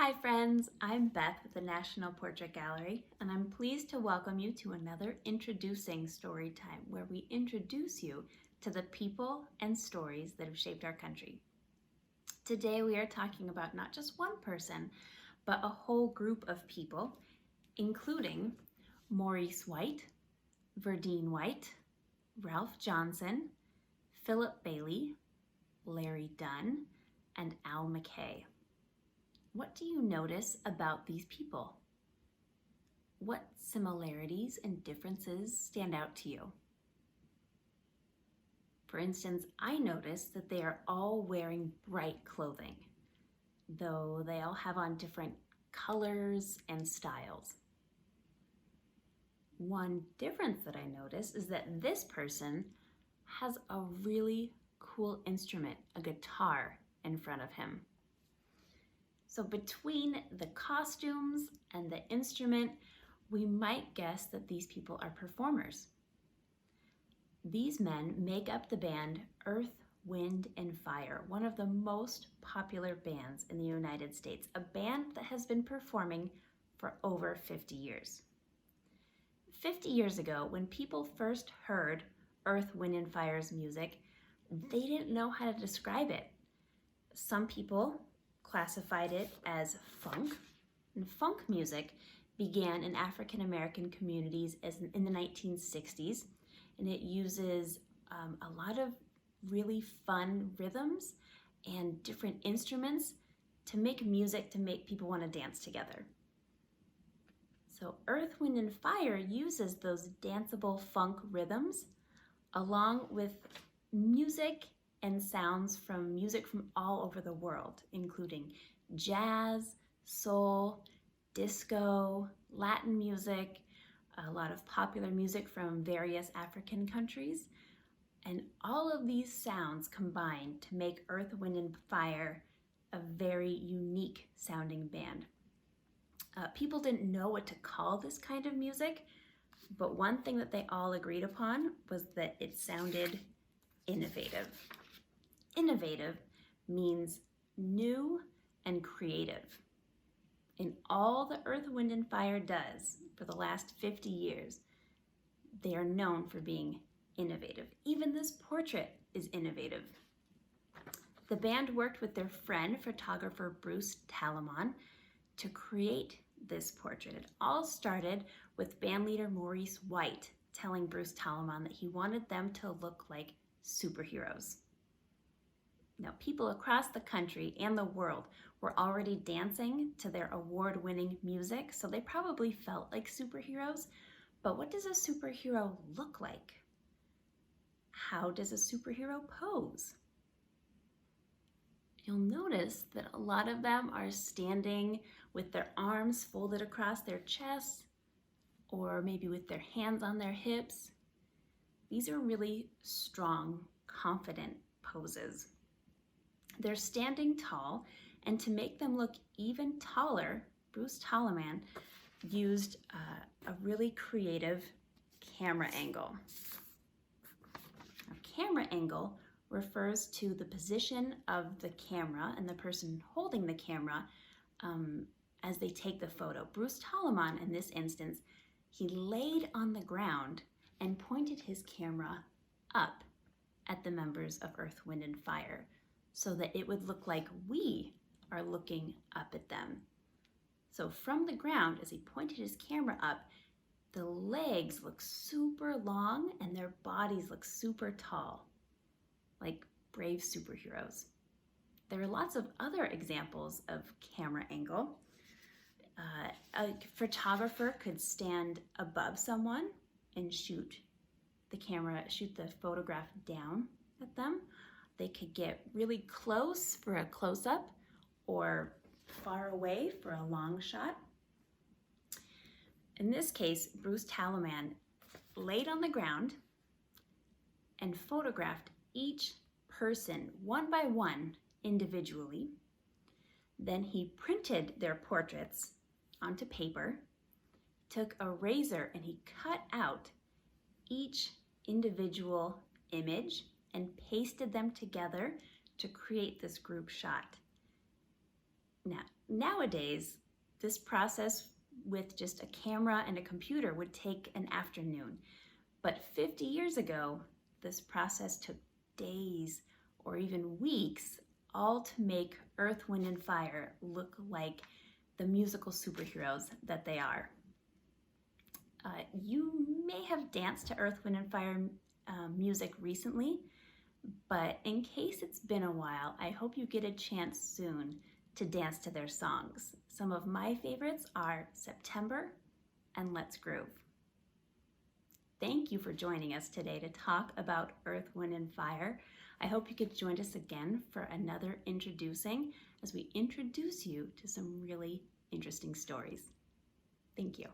Hi friends, I'm Beth with the National Portrait Gallery, and I'm pleased to welcome you to another introducing story time where we introduce you to the people and stories that have shaped our country. Today we are talking about not just one person, but a whole group of people, including Maurice White, Verdine White, Ralph Johnson, Philip Bailey, Larry Dunn, and Al McKay. What do you notice about these people? What similarities and differences stand out to you? For instance, I noticed that they are all wearing bright clothing, though they all have on different colors and styles. One difference that I noticed is that this person has a really cool instrument, a guitar, in front of him. So between the costumes and the instrument, we might guess that these people are performers. These men make up the band Earth, Wind, and Fire, one of the most popular bands in the United States, a band that has been performing for over 50 years. 50 years ago, when people first heard Earth, Wind, and Fire's music, they didn't know how to describe it. Some people classified it as funk, and funk music began in African American communities in the 1960s, and it uses a lot of really fun rhythms and different instruments to make music to make people want to dance together. So Earth, Wind, and Fire uses those danceable funk rhythms along with music and sounds from music from all over the world, including jazz, soul, disco, Latin music, a lot of popular music from various African countries. And all of these sounds combine to make Earth, Wind, and Fire a very unique sounding band. People didn't know what to call this kind of music, but one thing that they all agreed upon was that it sounded innovative. Innovative means new and creative. In all the Earth, Wind, and Fire does for the last 50 years, they are known for being innovative. Even this portrait is innovative. The band worked with their friend, photographer Bruce Talamon, to create this portrait. It all started with bandleader Maurice White telling Bruce Talamon that he wanted them to look like superheroes. Now, people across the country and the world were already dancing to their award-winning music, so they probably felt like superheroes. But what does a superhero look like? How does a superhero pose? You'll notice that a lot of them are standing with their arms folded across their chests, or maybe with their hands on their hips. These are really strong, confident poses. They're standing tall, and to make them look even taller, Bruce Talamon used a really creative camera angle. A camera angle refers to the position of the camera and the person holding the camera as they take the photo. Bruce Talamon, in this instance, he laid on the ground and pointed his camera up at the members of Earth, Wind, and Fire, so that it would look like we are looking up at them. So from the ground, as he pointed his camera up, the legs look super long and their bodies look super tall, like brave superheroes. There are lots of other examples of camera angle. A photographer could stand above someone and shoot the photograph down at them. They could get really close for a close-up or far away for a long shot. In this case, Bruce Talamon laid on the ground and photographed each person one by one individually. Then he printed their portraits onto paper, took a razor and he cut out each individual image and pasted them together to create this group shot. Now, Nowadays, this process with just a camera and a computer would take an afternoon. But 50 years ago, this process took days or even weeks, all to make Earth, Wind, and Fire look like the musical superheroes that they are. You may have danced to Earth, Wind, and Fire music recently, but in case it's been a while, I hope you get a chance soon to dance to their songs. Some of my favorites are September and Let's Groove. Thank you for joining us today to talk about Earth, Wind, and Fire. I hope you could join us again for another introducing as we introduce you to some really interesting stories. Thank you.